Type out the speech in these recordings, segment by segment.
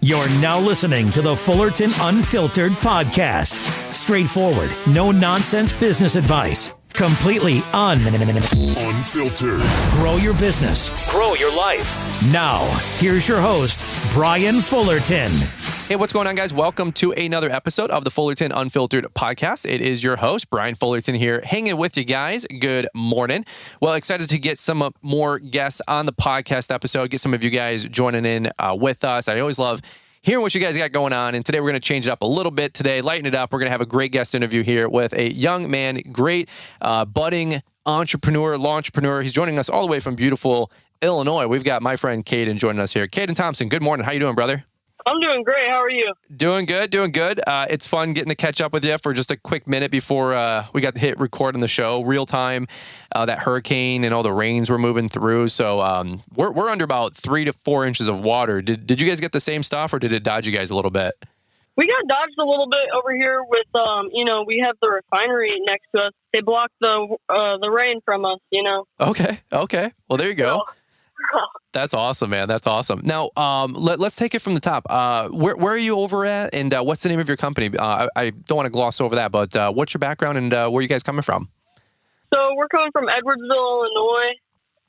You're now listening to the Fullerton Unfiltered podcast. Straightforward, no nonsense business advice. Completely unfiltered. Grow your business. Grow your life. Now, here's your host, Brian Fullerton. Hey, what's going on, guys? Welcome to another episode of the Fullerton Unfiltered podcast. It is your host, Brian Fullerton here, hanging with you guys. Good morning. Well, excited to get some more guests on the podcast episode, get some of you guys joining in with us. I always love hearing what you guys got going on. And today we're going to change it up a little bit today, lighten it up. We're going to have a great guest interview here with a young man, great budding entrepreneur, launchpreneur. He's joining us all the way from beautiful Illinois. We've got my friend Caden joining us here. Caden Thompson, good morning. How you doing, brother? I'm doing great. How are you? Doing good. It's fun getting to catch up with you for just a quick minute before we got to hit record on the show. Real time, that hurricane and all the rains were moving through. So we're under about 3 to 4 inches of water. Did you guys get the same stuff, or did it dodge you guys a little bit? We got dodged a little bit over here with, we have the refinery next to us. They blocked the rain from us, Okay. Well, there you go. That's awesome, man. That's awesome. Now, let's take it from the top. Where are you over at, and what's the name of your company? I don't want to gloss over that, but what's your background and where are you guys coming from? So we're coming from Edwardsville, Illinois,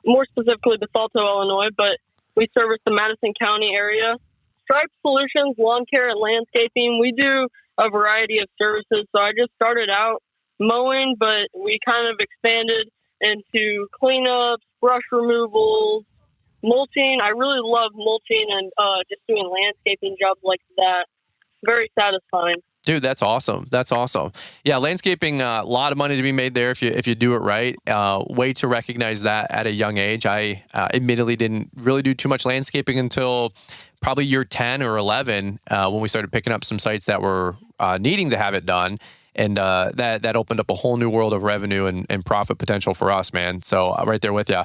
more specifically DeSalto, Illinois, but we service the Madison County area. Stripe Solutions, lawn care and landscaping. We do a variety of services. So I just started out mowing, but we kind of expanded into cleanups, brush removals, mulching. I really love mulching and just doing landscaping jobs like that. Very satisfying. Dude, that's awesome. Yeah, landscaping, a lot of money to be made there if you do it right. Way to recognize that at a young age. I admittedly didn't really do too much landscaping until probably year 10 or 11 when we started picking up some sites that were needing to have it done. And that opened up a whole new world of revenue and profit potential for us, man. So right there with you.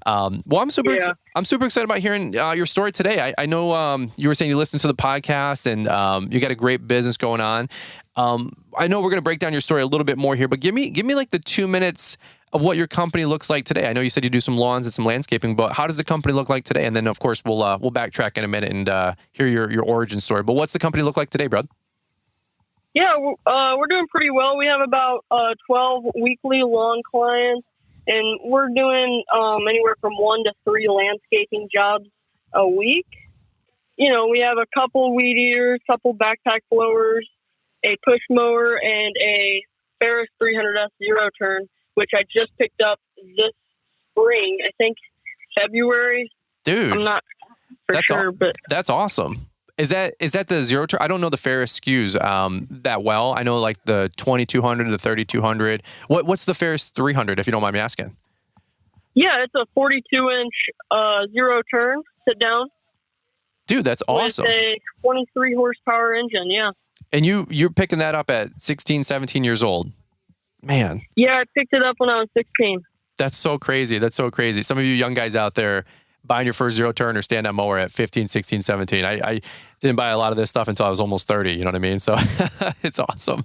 Well, I'm super excited about hearing your story today. I know you were saying you listened to the podcast and you got a great business going on. I know we're going to break down your story a little bit more here, but give me like the 2 minutes of what your company looks like today. I know you said you do some lawns and some landscaping, but how does the company look like today? And then, of course, we'll backtrack in a minute and hear your origin story. But what's the company look like today, bud? Yeah, we're doing pretty well. We have about 12 weekly lawn clients, and we're doing anywhere from 1 to 3 landscaping jobs a week. We have a couple weed eaters, couple backpack blowers, a push mower, and a Ferris 300S zero turn, which I just picked up this spring, I think February. Dude, I'm not for sure, but that's awesome. Is that the zero turn? I don't know the Ferris SKUs that well. I know like the 2200, the 3200. What's the Ferris 300, if you don't mind me asking? Yeah, it's a 42-inch zero turn, sit down. Dude, that's awesome. With a 23 horsepower engine, yeah. And you're picking that up at 16, 17 years old. Man. Yeah, I picked it up when I was 16. That's so crazy. Some of you young guys out there buying your first zero turn or stand-up mower at 15, 16, 17. I didn't buy a lot of this stuff until I was almost 30. You know what I mean? So it's awesome.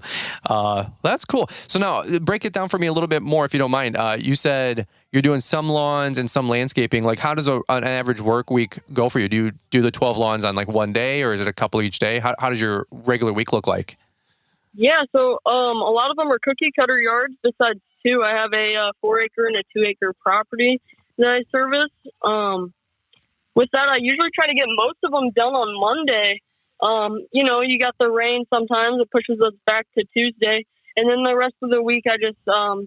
That's cool. So now break it down for me a little bit more, if you don't mind. You said you're doing some lawns and some landscaping. Like, how does an average work week go for you? Do you do the 12 lawns on like one day, or is it a couple each day? How does your regular week look like? Yeah, so a lot of them are cookie cutter yards. Besides 2, I have a 4-acre and a 2-acre property that I service. With that, I usually try to get most of them done on Monday. You got the rain sometimes. It pushes us back to Tuesday. And then the rest of the week, I just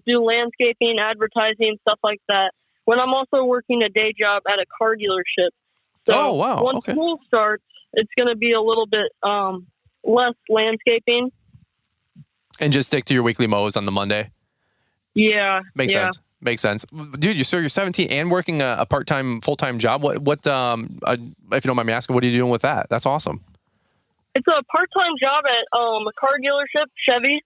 do landscaping, advertising, stuff like that. When I'm also working a day job at a car dealership. So once school starts, it's going to be a little bit less landscaping. And just stick to your weekly mows on the Monday? Yeah. Makes sense. Dude, you're 17 and working a part-time, full-time job. What if you don't mind me asking, what are you doing with that? That's awesome. It's a part-time job at a car dealership, Chevy.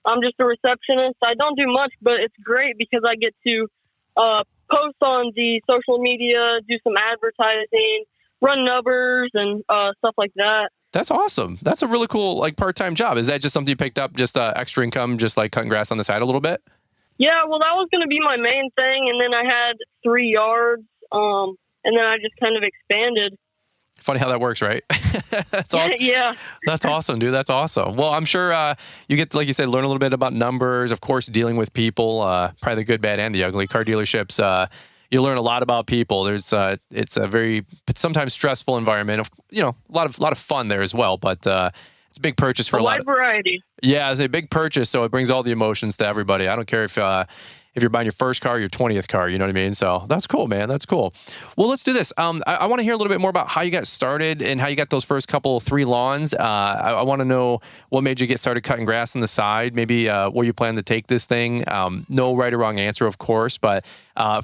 I'm just a receptionist. I don't do much, but it's great because I get to post on the social media, do some advertising, run numbers and stuff like that. That's awesome. That's a really cool part-time job. Is that just something you picked up, just extra income, just like cutting grass on the side a little bit? Yeah, well, that was going to be my main thing, and then I had 3 yards, and then I just kind of expanded. Funny how that works, right? That's awesome. Yeah. That's awesome, dude. That's awesome. Well, I'm sure you get to, like you said, learn a little bit about numbers, of course, dealing with people, probably the good, bad, and the ugly. Car dealerships, you learn a lot about people. It's a very sometimes stressful environment. A lot of fun there as well, but it's a big purchase for a lot wide variety. Yeah, it's a big purchase, so it brings all the emotions to everybody. I don't care if you're buying your first car, your 20th car, you know what I mean? So that's cool, man. That's cool. Well, let's do this. I want to hear a little bit more about how you got started and how you got those first 3 lawns. I want to know what made you get started cutting grass on the side, maybe where you plan to take this thing. No right or wrong answer, of course, but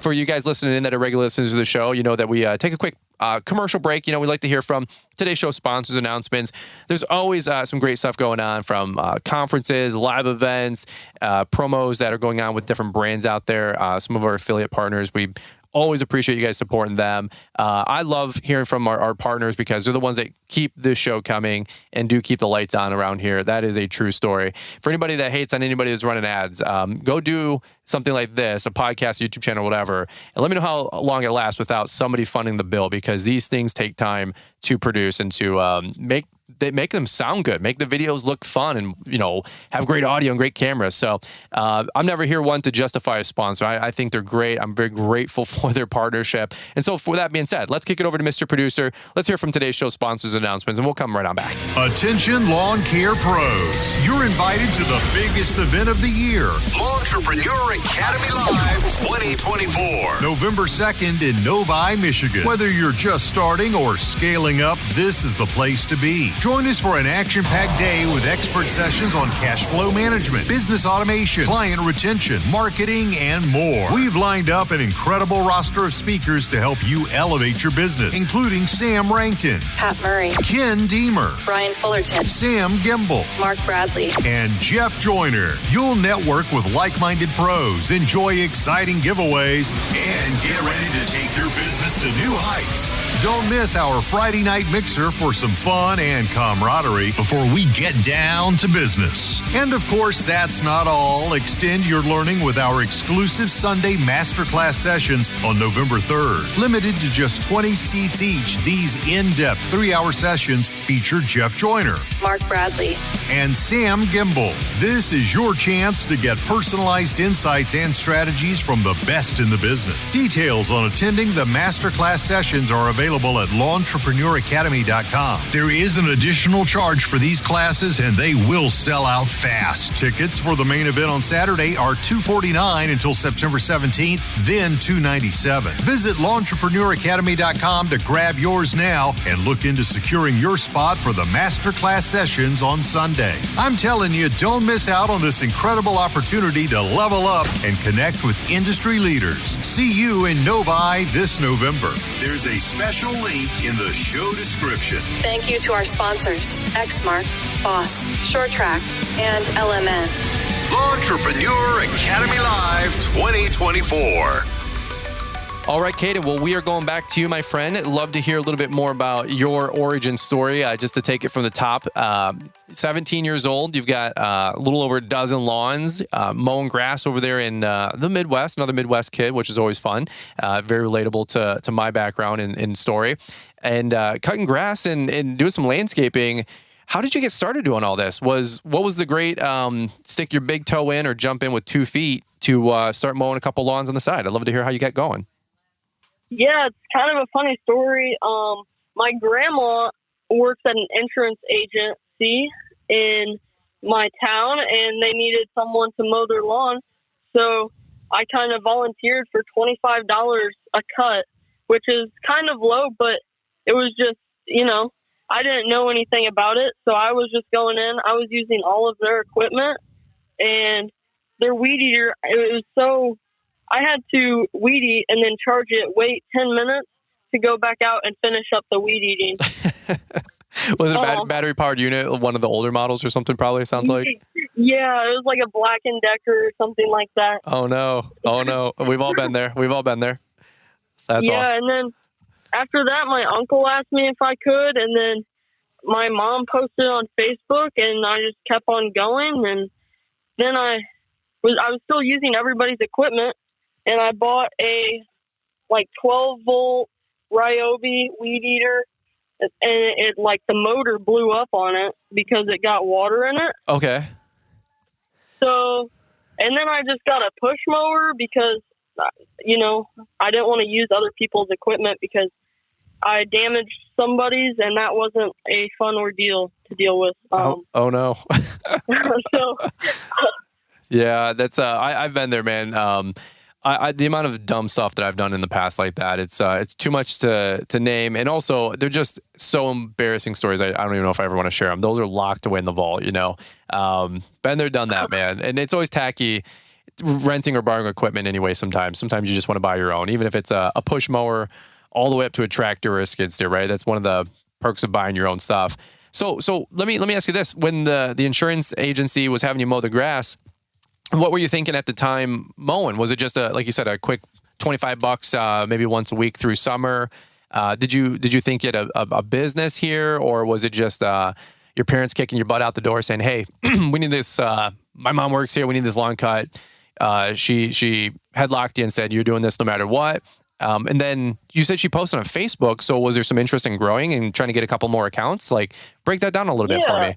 for you guys listening in that are regular listeners to the show, you know that we take a quick commercial break. We like to hear from today's show sponsors, announcements. There's always some great stuff going on from conferences, live events, promos that are going on with different brands out there. Some of our affiliate partners, we always appreciate you guys supporting them. I love hearing from our partners because they're the ones that keep this show coming and do keep the lights on around here. That is a true story. For anybody that hates on anybody that's running ads, go do something like this, a podcast, YouTube channel, whatever, and let me know how long it lasts without somebody funding the bill, because these things take time to produce and to make them sound good, make the videos look fun, and have great audio and great cameras. So I'm never here one to justify a sponsor. I think they're great. I'm very grateful for their partnership. And so for that being said, let's kick it over to Mr. Producer. Let's hear from today's show sponsors announcements, and we'll come right on back. Attention lawn care pros. You're invited to the biggest event of the year, Entrepreneur Academy Live 2024. November 2nd in Novi, Michigan. Whether you're just starting or scaling up, this is the place to be. Join us for an action-packed day with expert sessions on cash flow management, business automation, client retention, marketing, and more. We've lined up an incredible roster of speakers to help you elevate your business, including Sam Rankin, Pat Murray, Ken Deemer, Brian Fullerton, Sam Gimbel, Mark Bradley, and Jeff Joyner. You'll network with like-minded pros, enjoy exciting giveaways, and get ready to take your business to new heights. Don't miss our Friday night mixer for some fun and camaraderie before we get down to business. And of course, that's not all. Extend your learning with our exclusive Sunday masterclass sessions on November 3rd. Limited to just 20 seats each, these in-depth 3-hour sessions feature Jeff Joyner, Mark Bradley, and Sam Gimbel. This is your chance to get personalized insights and strategies from the best in the business. Details on attending the masterclass sessions are available at LawEntrepreneurAcademy.com. There is an additional charge for these classes, and they will sell out fast. Tickets for the main event on Saturday are $249 until September 17th, then $297. Visit LawEntrepreneurAcademy.com to grab yours now and look into securing your spot for the masterclass sessions on Sunday. I'm telling you, don't miss out on this incredible opportunity to level up and connect with industry leaders. See you in Novi this November. There's a special link in the show description. Thank you to our sponsors, Xmark, Boss, Short Track, and LMN. Entrepreneur Academy Live 2024. All right, Caden. Well, we are going back to you, my friend. Love to hear a little bit more about your origin story, just to take it from the top. 17 years old. You've got a little over a dozen lawns, mowing grass over there in the Midwest, another Midwest kid, which is always fun. Very relatable to my background and story. And cutting grass and doing some landscaping. How did you get started doing all this? What was the great stick your big toe in or jump in with 2 feet to start mowing a couple lawns on the side? I'd love to hear how you got going. Yeah, it's kind of a funny story. My grandma works at an insurance agency in my town, and they needed someone to mow their lawn. So I kind of volunteered for $25 a cut, which is kind of low, but it was just, I didn't know anything about it. So I was just going in. I was using all of their equipment, and their weed eater, I had to weed eat and then charge it, wait 10 minutes to go back out and finish up the weed eating. Was it a battery-powered unit, one of the older models or something, probably, it sounds like? Yeah, it was like a Black & Decker or something like that. Oh, no. We've all been there. That's all. Yeah, and then after that, my uncle asked me if I could, and then my mom posted on Facebook, and I just kept on going, and then I was still using everybody's equipment, and I bought a 12-volt Ryobi weed eater, it like the motor blew up on it because it got water in it. Okay. So, and then I just got a push mower because, I didn't want to use other people's equipment because I damaged somebody's, and that wasn't a fun ordeal to deal with. Oh no. So, yeah, that's I've been there, man. The amount of dumb stuff that I've done in the past like that, it's too much to name, and also they're just so embarrassing stories. I don't even know if I ever want to share them. Those are locked away in the vault, Been there, done that, man, and it's always tacky renting or borrowing equipment anyway. Sometimes you just want to buy your own, even if it's a push mower, all the way up to a tractor or a skid steer. Right, that's one of the perks of buying your own stuff. So let me ask you this: when the insurance agency was having you mow the grass, what were you thinking at the time mowing? Was it just like you said, a quick $25, maybe once a week through summer? Did you think you had a business here, or was it just your parents kicking your butt out the door saying, "Hey, we need this. My mom works here. We need this lawn cut." She headlocked you and said, "You're doing this no matter what." And then you said she posted on Facebook. So was there some interest in growing and trying to get a couple more accounts? Like, break that down a little bit for me.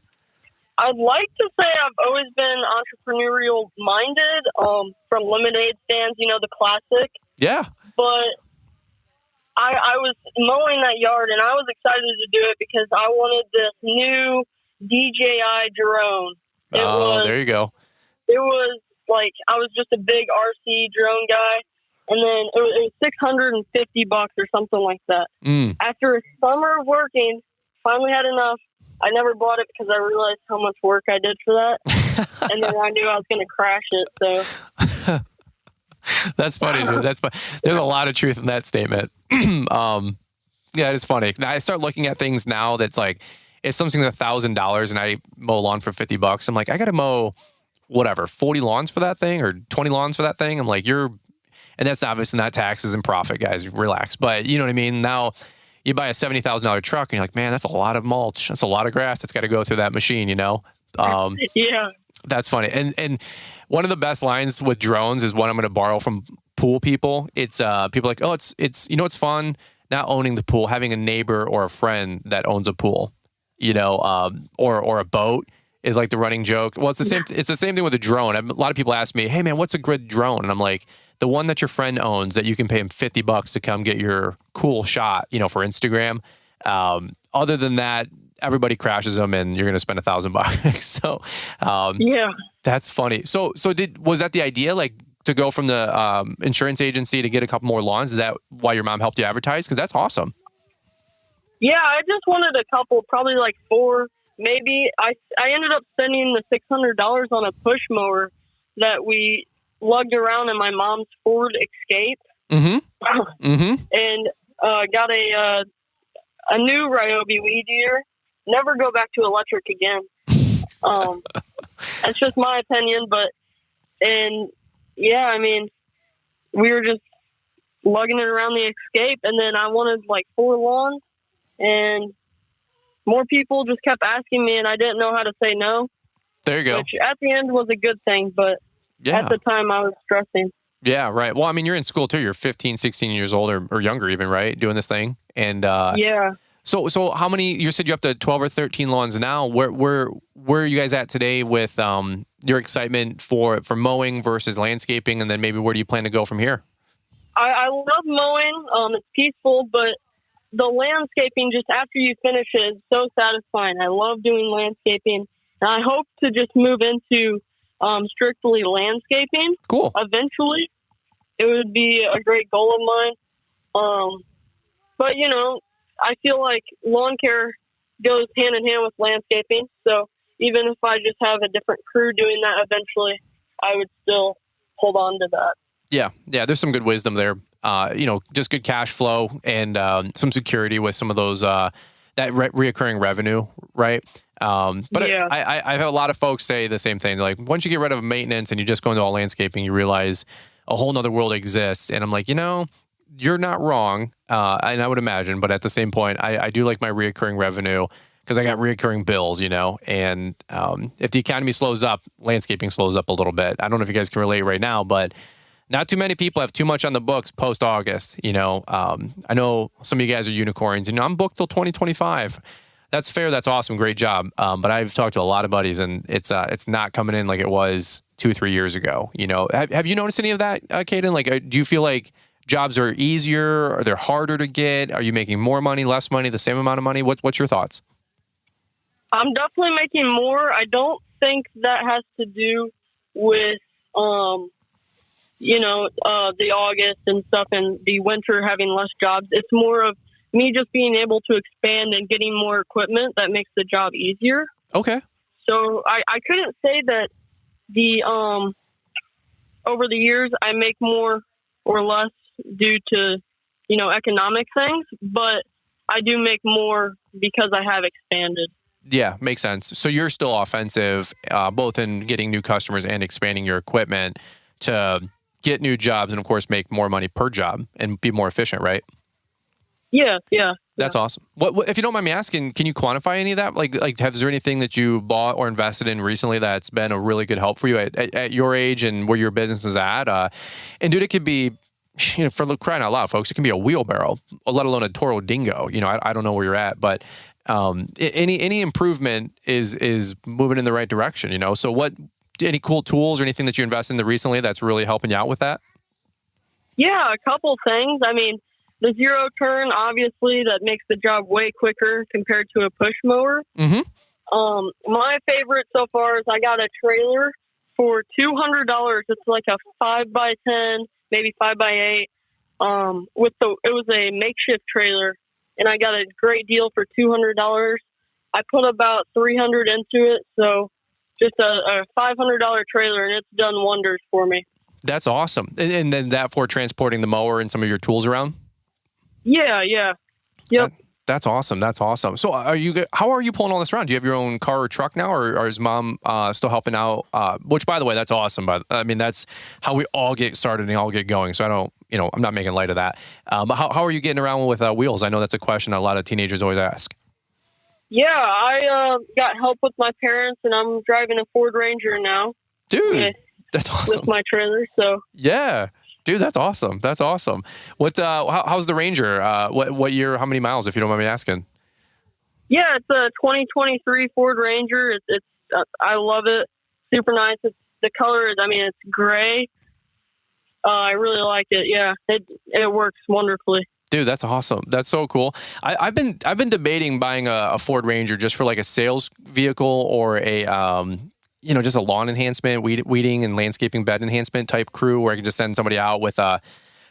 I'd like to say I've always been entrepreneurial minded, from lemonade stands, the classic. Yeah. But I was mowing that yard, and I was excited to do it because I wanted this new DJI drone. There you go. It was like, I was just a big RC drone guy, and then it was $650 or something like that. After a summer of working, finally had enough. I never bought it because I realized how much work I did for that. And then I knew I was going to crash it. So that's funny, dude. That's funny. There's a lot of truth in that statement. Yeah, it's funny. Now I start looking at things now that's like, it's something that's $1,000 and I mow a lawn for $50. I'm like, I got to mow 40 lawns for that thing or 20 lawns for that thing. I'm like, and that's obviously not taxes and profit, guys. Relax. But you know what I mean? Now, you buy a $70,000 truck and you're like, man, that's a lot of mulch. That's a lot of grass that's got to go through that machine, Yeah. That's funny. And one of the best lines with drones is one I'm going to borrow from pool people. It's people like, oh, it's it's fun not owning the pool, having a neighbor or a friend that owns a pool, or a boat is like the running joke. Well, it's the same thing with a drone. A lot of people ask me, hey man, what's a good drone? And I'm like, the one that your friend owns that you can pay him $50 to come get your cool shot, for Instagram. Other than that, everybody crashes them and you're going to spend $1,000. So, yeah, that's funny. So was that the idea? Like to go from the insurance agency to get a couple more lawns? Is that why your mom helped you advertise? Cause that's awesome. Yeah. I just wanted a couple, probably like 4, maybe. I ended up spending the $600 on a push mower that we lugged around in my mom's Ford Escape. And got a new Ryobi weed eater. Never go back to electric again. That's just my opinion, we were just lugging it around the Escape, and then I wanted like 4 lawns, and more people just kept asking me, and I didn't know how to say no. There you go. Which at the end was a good thing, but at the time I was stressing. Yeah, right. Well, I mean, you're in school too. You're 15, 16 years old or younger even, right? Doing this thing. And yeah. So how many, you said you're up to 12 or 13 lawns now. Where are you guys at today with your excitement for mowing versus landscaping? And then maybe where do you plan to go from here? I love mowing. It's peaceful, but the landscaping just after you finish it is so satisfying. I love doing landscaping, and I hope to just move into strictly landscaping. Cool. Eventually, it would be a great goal of mine. But I feel like lawn care goes hand in hand with landscaping. So even if I just have a different crew doing that eventually, I would still hold on to that. Yeah. There's some good wisdom there. Just good cash flow and some security with some of those that reoccurring revenue, right? But yeah. I've had a lot of folks say the same thing. Like once you get rid of maintenance and you just go into all landscaping, you realize a whole nother world exists. And I'm like, you're not wrong. And I would imagine, but at the same point, I do like my reoccurring revenue because I got reoccurring bills, and if the economy slows up, landscaping slows up a little bit. I don't know if you guys can relate right now, but not too many people have too much on the books post-August. I know some of you guys are unicorns, and I'm booked till 2025. That's fair. That's awesome. Great job. But I've talked to a lot of buddies, and it's not coming in like it was 2-3 years ago. Have you noticed any of that, Caden? Like, do you feel like jobs are easier? Are they harder to get? Are you making more money, less money, the same amount of money? What's your thoughts? I'm definitely making more. I don't think that has to do with, the August and stuff and the winter having less jobs. It's more of me just being able to expand and getting more equipment that makes the job easier. Okay. So I couldn't say that over the years I make more or less due to, economic things, but I do make more because I have expanded. Yeah, makes sense. So you're still offensive, both in getting new customers and expanding your equipment to get new jobs and, of course, make more money per job and be more efficient, right? Yeah. That's awesome. What if you don't mind me asking, can you quantify any of that? Like, is there anything that you bought or invested in recently that's been a really good help for you at your age and where your business is at? And dude, it could be, for crying out loud, folks, it can be a wheelbarrow, let alone a Toro Dingo. I don't know where you're at, but any improvement is moving in the right direction. So any cool tools or anything that you invested in recently that's really helping you out with that? Yeah, a couple things. I mean, the zero turn, obviously, that makes the job way quicker compared to a push mower. Mm-hmm. My favorite so far is I got a trailer for $200. It's like a 5x10, maybe 5x8. It was a makeshift trailer, and I got a great deal for $200. I put about $300 into it, so just a $500 trailer, and it's done wonders for me. That's awesome. And then that for transporting the mower and some of your tools around? Yeah. Yep. That's awesome. So how are you pulling all this around? Do you have your own car or truck now, or is mom still helping out? Which, by the way, that's awesome. But I mean, that's how we all get started and all get going. So I don't, I'm not making light of that. How are you getting around with wheels? I know that's a question a lot of teenagers always ask. Yeah, I got help with my parents, and I'm driving a Ford Ranger now. Dude, that's awesome. With my trailer, so. Yeah. Dude, that's awesome. What? How's the Ranger? What year? How many miles? If you don't mind me asking. Yeah, it's a 2023 Ford Ranger. It's I love it. Super nice. The color is. I mean, it's gray. I really like it. Yeah, it works wonderfully. Dude, that's awesome. That's so cool. I've been debating buying a Ford Ranger just for like a sales vehicle or a just a lawn enhancement, weeding and landscaping bed enhancement type crew where I can just send somebody out with a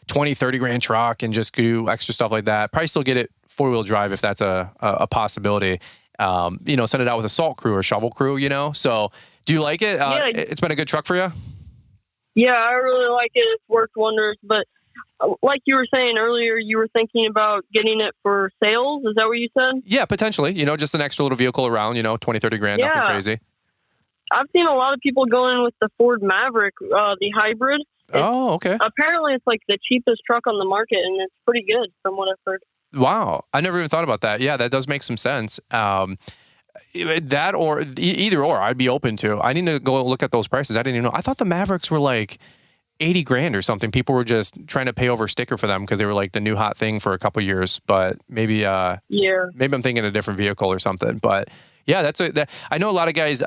20-30 grand truck and just do extra stuff like that. Probably still get it 4-wheel drive if that's a possibility. Send it out with a salt crew or shovel crew, So do you like it? Yeah. It's been a good truck for you? Yeah, I really like it. It's worked wonders. But like you were saying earlier, you were thinking about getting it for sales. Is that what you said? Yeah, potentially. Just an extra little vehicle around, 20-30 grand, yeah. Nothing crazy. I've seen a lot of people going with the Ford Maverick, the hybrid. Okay. Apparently, it's like the cheapest truck on the market, and it's pretty good from what I've heard. Wow. I never even thought about that. Yeah, that does make some sense. That or either or, I'd be open to. I need to go look at those prices. I didn't even know. I thought the Mavericks were like 80 grand or something. People were just trying to pay over sticker for them because they were like the new hot thing for a couple years. But maybe, maybe I'm thinking a different vehicle or something. But yeah, I know a lot of guys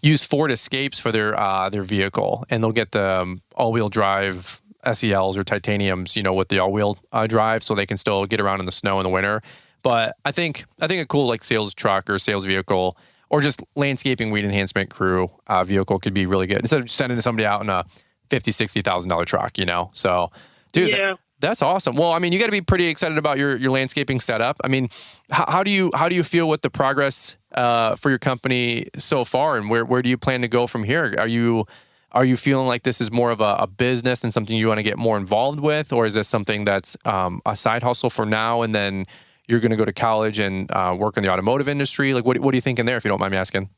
use Ford Escapes for their vehicle, and they'll get the all-wheel drive SELs or Titaniums, with the all-wheel drive, so they can still get around in the snow in the winter. But I think a cool like sales truck or sales vehicle or just landscaping weed enhancement crew vehicle could be really good instead of sending somebody out in a $50,000-$60,000 truck. So, dude, that's awesome. Well, I mean, you got to be pretty excited about your landscaping setup. I mean, how do you feel with the progress for your company so far, and where do you plan to go from here? Are you feeling like this is more of a business and something you want to get more involved with, or is this something that's a side hustle for now, and then you're going to go to college and work in the automotive industry? Like, what are you thinking there, if you don't mind me asking?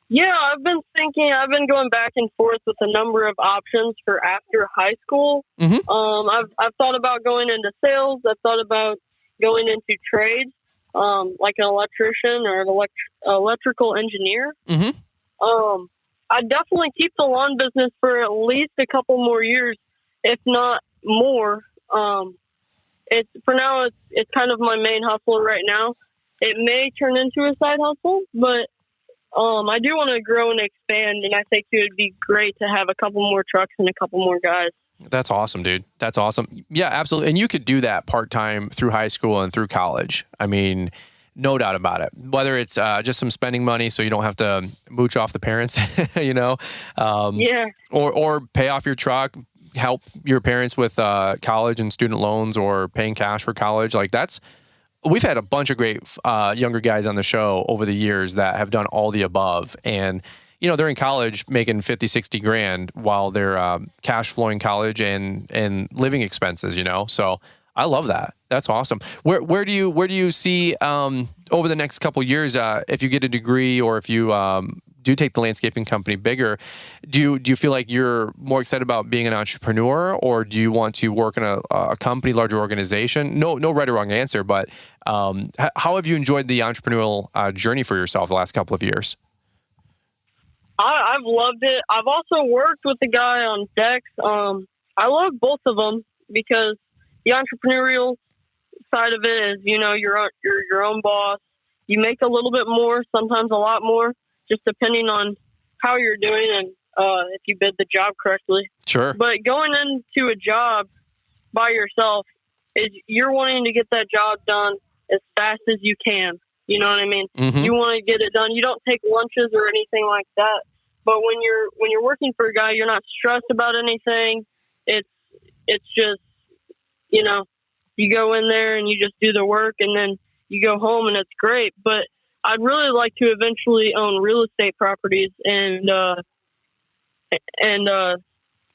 Yeah, I've been going back and forth with a number of options for after high school. Mm-hmm. I've thought about going into sales. I've thought about going into trades, like an electrician or an electrical engineer. Mm-hmm. I'd definitely keep the lawn business for at least a couple more years, if not more. It's for now. It's kind of my main hustle right now. It may turn into a side hustle, but I do want to grow and expand, and I think it would be great to have a couple more trucks and a couple more guys. That's awesome, dude. That's awesome. Yeah, absolutely. And you could do that part-time through high school and through college. I mean, no doubt about it. Whether it's just some spending money so you don't have to mooch off the parents, you know, or pay off your truck, help your parents with college and student loans, or paying cash for college. Like we've had a bunch of great younger guys on the show over the years that have done all the above. And, you know, they're in college making 50, 60 grand while they're cash flowing college and living expenses, you know? So I love that. That's awesome. Where do you see over the next couple of years, if you get a degree or if you do take the landscaping company bigger, do you feel like you're more excited about being an entrepreneur, or do you want to work in a company, larger organization? No right or wrong answer, but how have you enjoyed the entrepreneurial journey for yourself the last couple of years? I've loved it. I've also worked with the guy on decks. I love both of them because the entrepreneurial side of it is, you know, you're your own boss. You make a little bit more, sometimes a lot more, just depending on how you're doing and if you bid the job correctly. Sure. But going into a job by yourself is you're wanting to get that job done as fast as you can. You know what I mean? Mm-hmm. You want to get it done. You don't take lunches or anything like that. But when you're working for a guy, you're not stressed about anything. It's just, you know, you go in there and you just do the work, and then you go home, and it's great. But I'd really like to eventually own real estate properties and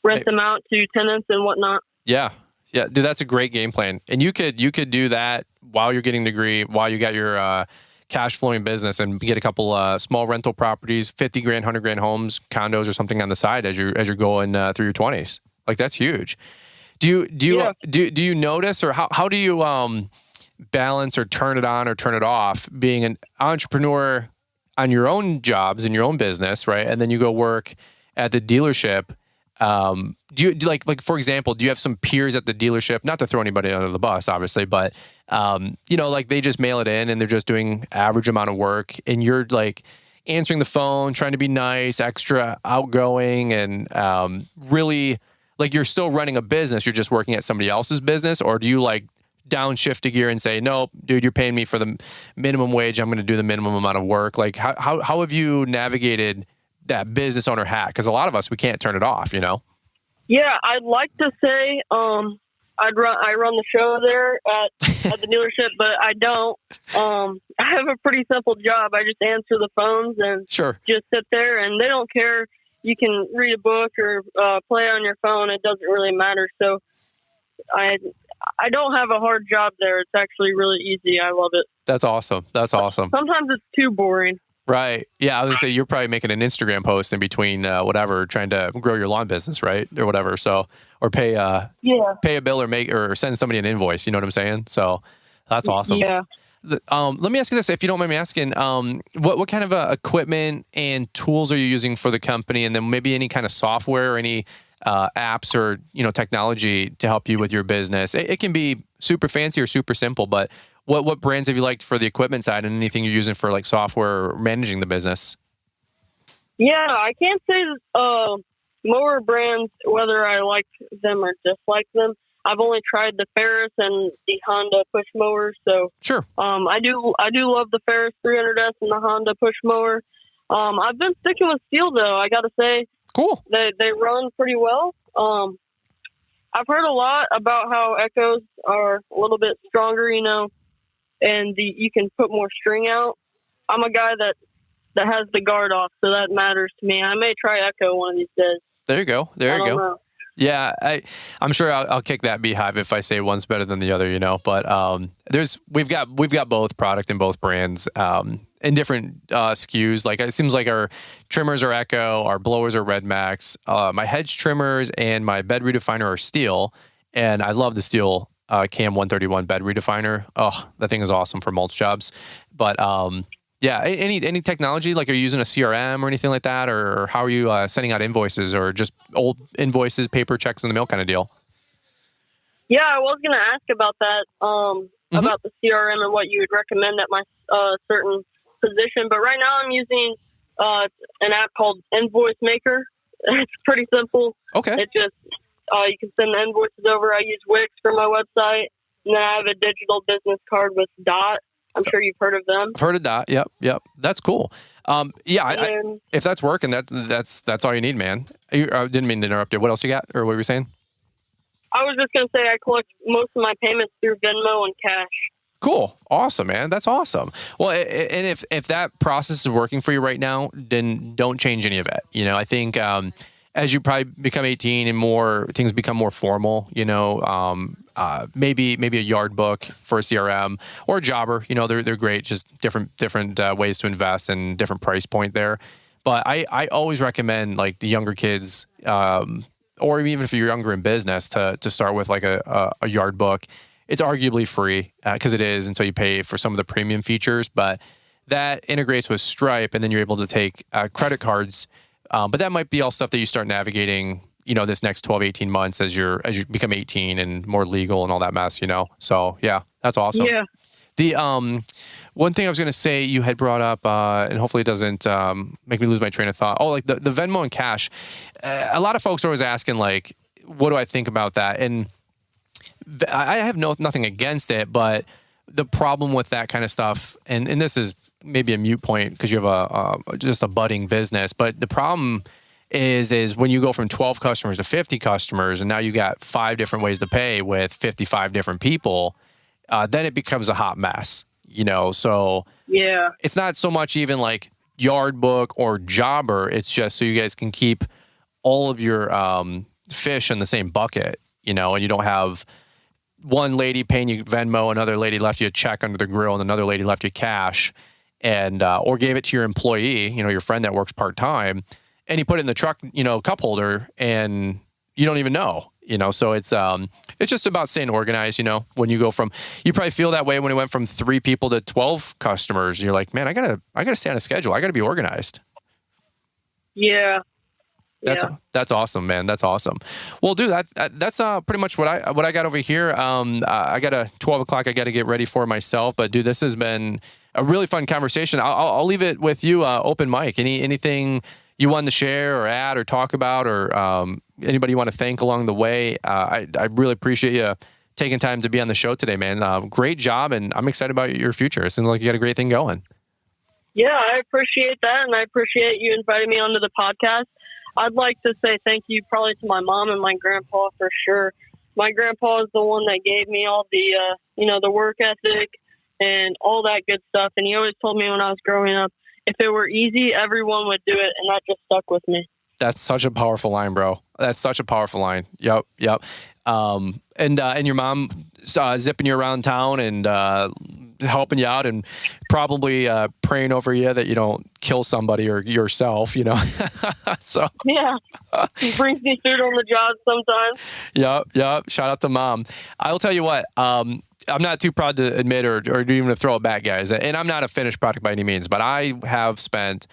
rent them out to tenants and whatnot. Yeah, dude, that's a great game plan. And you could do that while you're getting a degree, while you got your cash flowing business, and get a couple small rental properties, 50 grand, 100 grand homes, condos, or something on the side as you're going through your 20s. Like, that's huge. Do you notice, or how do you balance or turn it on or turn it off being an entrepreneur on your own jobs in your own business, right? And then you go work at the dealership. Do you like for example, do you have some peers at the dealership? Not to throw anybody under the bus, obviously, but you know, like they just mail it in and they're just doing average amount of work, and you're like answering the phone, trying to be nice, extra outgoing, and really like you're still running a business. You're just working at somebody else's business, or do you like downshift a gear and say, no, dude, you're paying me for the minimum wage. I'm going to do the minimum amount of work. Like how have you navigated that business owner hat? Because a lot of us, we can't turn it off, you know? Yeah, I'd like to say I run the show there at the dealership, but I don't. I have a pretty simple job. I just answer the phones and just sit there, and they don't care. You can read a book or play on your phone. It doesn't really matter. So I don't have a hard job there. It's actually really easy. I love it. That's awesome. That's awesome. Sometimes it's too boring. Right. Yeah. I was going to say, you're probably making an Instagram post in between whatever, trying to grow your lawn business, right? Or whatever. So, or pay a bill or send somebody an invoice. You know what I'm saying? So that's awesome. Yeah. Let me ask you this, if you don't mind me asking, what kind of equipment and tools are you using for the company? And then maybe any kind of software or any apps or, you know, technology to help you with your business. It can be super fancy or super simple, but what brands have you liked for the equipment side, and anything you're using for like software or managing the business? Yeah, I can't say mower brands, whether I like them or dislike them. I've only tried the Ferris and the Honda push mower. So sure. I do love the Ferris 300S and the Honda push mower. I've been sticking with Steel though. I got to say, cool. They run pretty well. I've heard a lot about how Echoes are a little bit stronger, you know, and you can put more string out. I'm a guy that has the guard off, so that matters to me. I may try Echo one of these days. There you go. There you go. Know. Yeah, I'm sure I'll kick that beehive if I say one's better than the other, you know. But we've got both product and both brands in different SKUs. Like it seems like our trimmers are Echo, our blowers are Red Max, my hedge trimmers and my bed redefiner are Steel, and I love the Steel Cam 131 bed redefiner. Oh, that thing is awesome for mulch jobs. But Yeah. Any technology, like are you using a CRM or anything like that? Or how are you sending out invoices, or just old invoices, paper checks in the mail kind of deal? Yeah, I was going to ask about that, about the CRM and what you would recommend at my certain position. But right now I'm using an app called Invoice Maker. It's pretty simple. Okay. It just, you can send the invoices over. I use Wix for my website. And then I have a digital business card with Dot. I'm sure you've heard of them. I've heard of Dot. Yep. That's cool. If that's working, that's all you need, man. I didn't mean to interrupt you. What else you got, or what were you saying? I was just going to say I collect most of my payments through Venmo and cash. Cool. Awesome, man. That's awesome. Well, and if that process is working for you right now, then don't change any of it. You know, I think as you probably become 18 and more things become more formal, you know, maybe a yard book for a CRM or a jobber, you know, they're great, just different ways to invest and different price point there. But I always recommend like the younger kids, or even if you're younger in business, to start with like a yard book. It's arguably free because it is until you pay for some of the premium features, but that integrates with Stripe, and then you're able to take credit cards. But that might be all stuff that you start navigating, you know, this next 12, 18 months as you become 18 and more legal and all that mess, you know? So yeah, that's awesome. Yeah. The one thing I was going to say you had brought up, and hopefully it doesn't make me lose my train of thought. Oh, like the Venmo and cash. A lot of folks are always asking, like, what do I think about that? And I have nothing against it, but the problem with that kind of stuff, and this is maybe a moot point because you have just a budding business, but the problem is when you go from 12 customers to 50 customers, and now you got 5 different ways to pay with 55 different people, then it becomes a hot mess, you know? So yeah, it's not so much even like yard book or jobber. It's just so you guys can keep all of your fish in the same bucket, you know, and you don't have one lady paying you Venmo, another lady left you a check under the grill, and another lady left you cash, and or gave it to your employee, you know, your friend that works part-time, and you put it in the truck, you know, cup holder, and you don't even know, you know. So it's just about staying organized, you know. When you go from, you probably feel that way when it went from 3 people to 12 customers. You're like, man, I gotta stay on a schedule. I gotta be organized. Yeah. That's awesome, man. That's awesome. Well, dude, that's pretty much what I got over here. I got a 12 o'clock I got to get ready for myself, but dude, this has been a really fun conversation. I'll leave it with you, open mic. Anything you wanted to share or add or talk about, or anybody you want to thank along the way? I really appreciate you taking time to be on the show today, man. Great job, and I'm excited about your future. It seems like you got a great thing going. Yeah, I appreciate that, and I appreciate you inviting me onto the podcast. I'd like to say thank you probably to my mom and my grandpa for sure. My grandpa is the one that gave me all the, the work ethic and all that good stuff. And he always told me when I was growing up, if it were easy, everyone would do it. And that just stuck with me. That's such a powerful line, bro. That's such a powerful line. Yep. And your mom zipping you around town and helping you out and probably praying over you that you don't kill somebody or yourself, you know. So yeah, he brings me food on the job sometimes. Yep. Shout out to mom. I'll tell you what. I'm not too proud to admit or even to throw it back, guys. And I'm not a finished product by any means, but I have spent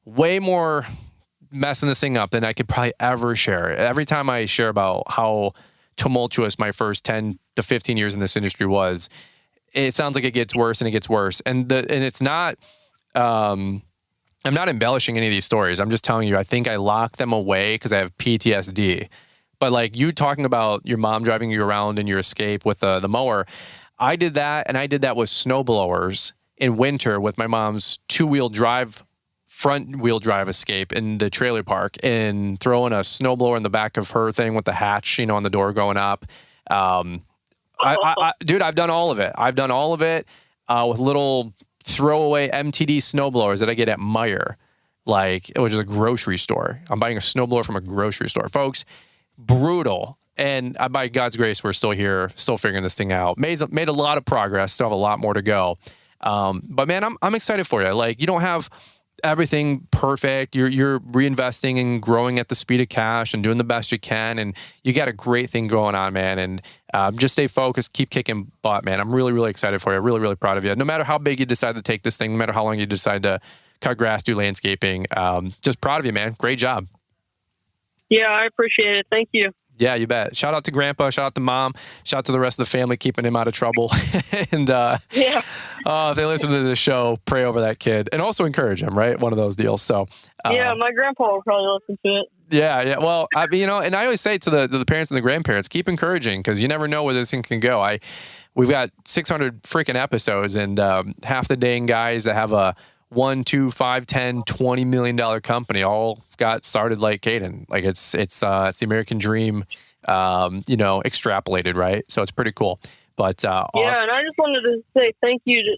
way more messing this thing up than I could probably ever share. Every time I share about how tumultuous my first 10 to 15 years in this industry was, it sounds like it gets worse and it gets worse. And it's not, I'm not embellishing any of these stories. I'm just telling you, I think I locked them away because I have PTSD. But like you talking about your mom driving you around in your Escape with the mower, I did that, and I did that with snowblowers in winter with my mom's front wheel drive Escape in the trailer park, and throwing a snowblower in the back of her thing with the hatch, on the door going up. Dude, I've done all of it. With little throwaway MTD snowblowers that I get at Meijer, which is a grocery store. I'm buying a snowblower from a grocery store, folks. Brutal. And by God's grace, we're still here, still figuring this thing out. Made a lot of progress. Still have a lot more to go. But man, I'm excited for you. Like, you don't have everything perfect. You're reinvesting and growing at the speed of cash and doing the best you can. And you got a great thing going on, man. And just stay focused, keep kicking butt, man. I'm really, really excited for you. Really, really proud of you. No matter how big you decide to take this thing, no matter how long you decide to cut grass, do landscaping, just proud of you, man. Great job. Yeah, I appreciate it. Thank you. Yeah, you bet. Shout out to Grandpa. Shout out to Mom. Shout out to the rest of the family, keeping him out of trouble. And if they listen to this show, pray over that kid and also encourage him, right? One of those deals. So yeah, my grandpa will probably listen to it. Yeah. Well, and I always say to the parents and the grandparents, keep encouraging, because you never know where this thing can go. We've got 600 freaking episodes, and half the dang guys that have a $1, $2, $5, $10, $20 million company all got started like Caden. Like it's the American dream, extrapolated, right? So it's pretty cool. But awesome. Yeah, and I just wanted to say thank you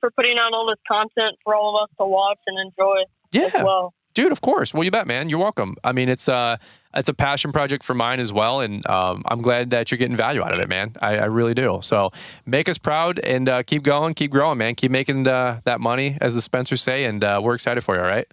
for putting out all this content for all of us to watch and enjoy as well. Dude, of course. Well, you bet, man. You're welcome. I mean, it's a passion project for mine as well, and I'm glad that you're getting value out of it, man. I really do. So make us proud and keep going, keep growing, man. Keep making that money, as the Spencers say, and we're excited for you, all right?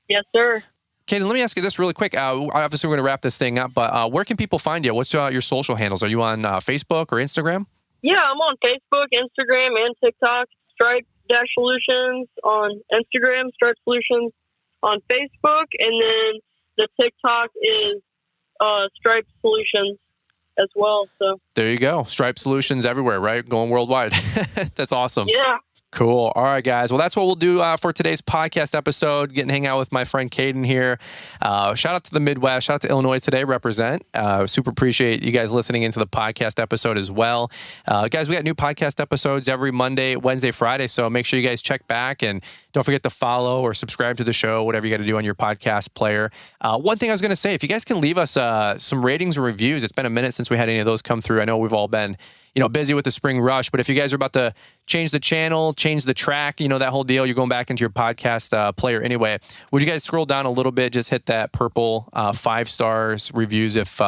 Yes, sir. Kaden, let me ask you this really quick. Obviously, we're going to wrap this thing up, but where can people find you? What's your social handles? Are you on Facebook or Instagram? Yeah, I'm on Facebook, Instagram, and TikTok. Stripe-Solutions on Instagram, Stripe Solutions on Facebook, and then the TikTok is Stripe Solutions as well. So there you go. Stripe Solutions everywhere, right? Going worldwide. That's awesome. Yeah. Cool. All right, guys. Well, that's what we'll do for today's podcast episode. Getting to hang out with my friend Caden here. Shout out to the Midwest. Shout out to Illinois today. Represent. Super appreciate you guys listening into the podcast episode as well. Guys, we got new podcast episodes every Monday, Wednesday, Friday. So make sure you guys check back, and don't forget to follow or subscribe to the show, whatever you got to do on your podcast player. One thing I was going to say, if you guys can leave us some ratings or reviews, it's been a minute since we had any of those come through. I know we've all been busy with the spring rush, but if you guys are about to change the channel, change the track, that whole deal, you're going back into your podcast player anyway, would you guys scroll down a little bit, just hit that purple 5 stars reviews if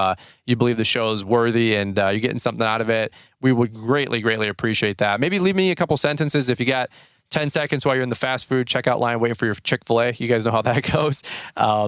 you believe the show is worthy and you're getting something out of it. We would greatly, greatly appreciate that. Maybe leave me a couple sentences if you got 10 seconds while you're in the fast food checkout line waiting for your Chick-fil-A. You guys know how that goes.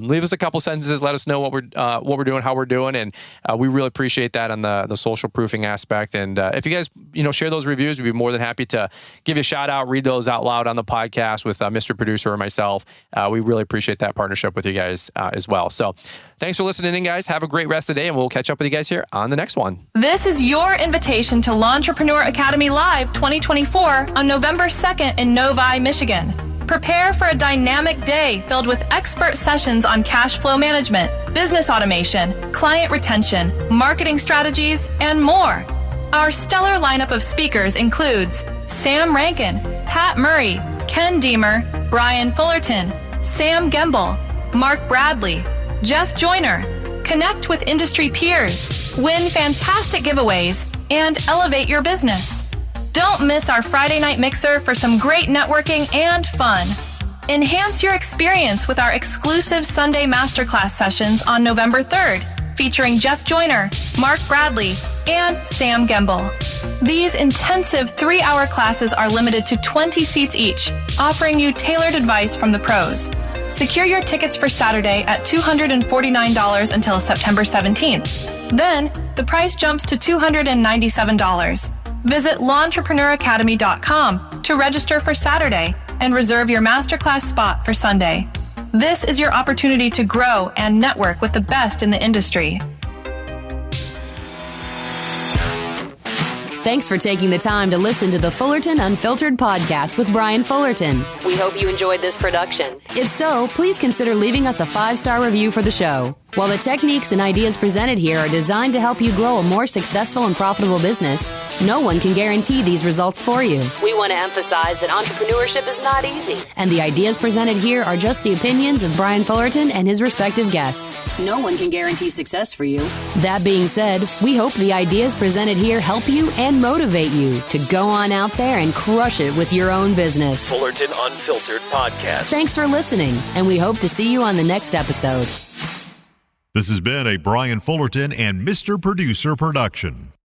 Leave us a couple sentences. Let us know what we're doing, how we're doing, and we really appreciate that on the social proofing aspect. And if you guys share those reviews, we'd be more than happy to give you a shout out, read those out loud on the podcast with Mr. Producer or myself. We really appreciate that partnership with you guys as well. So thanks for listening in, guys. Have a great rest of the day, and we'll catch up with you guys here on the next one. This is your invitation to L'Entrepreneur Academy Live 2024 on November 2nd in Novi, Michigan. Prepare for a dynamic day filled with expert sessions on cash flow management, business automation, client retention, marketing strategies, and more. Our stellar lineup of speakers includes Sam Rankin, Pat Murray, Ken Deemer, Brian Fullerton, Sam Gemble, Mark Bradley, Jeff Joyner. Connect with industry peers, win fantastic giveaways, and elevate your business. Don't miss our Friday night mixer for some great networking and fun. Enhance your experience with our exclusive Sunday masterclass sessions on November 3rd, featuring Jeff Joyner, Mark Bradley, and Sam Gemble. These intensive 3-hour classes are limited to 20 seats each, offering you tailored advice from the pros. Secure your tickets for Saturday at $249 until September 17th. Then, the price jumps to $297. Visit l'entrepreneuracademy.com to register for Saturday and reserve your masterclass spot for Sunday. This is your opportunity to grow and network with the best in the industry. Thanks for taking the time to listen to the Fullerton Unfiltered podcast with Brian Fullerton. We hope you enjoyed this production. If so, please consider leaving us a 5-star review for the show. While the techniques and ideas presented here are designed to help you grow a more successful and profitable business, no one can guarantee these results for you. We want to emphasize that entrepreneurship is not easy, and the ideas presented here are just the opinions of Brian Fullerton and his respective guests. No one can guarantee success for you. That being said, we hope the ideas presented here help you and motivate you to go on out there and crush it with your own business. Fullerton Unfiltered Podcast. Thanks for listening, and we hope to see you on the next episode. This has been a Brian Fullerton and Mr. Producer production.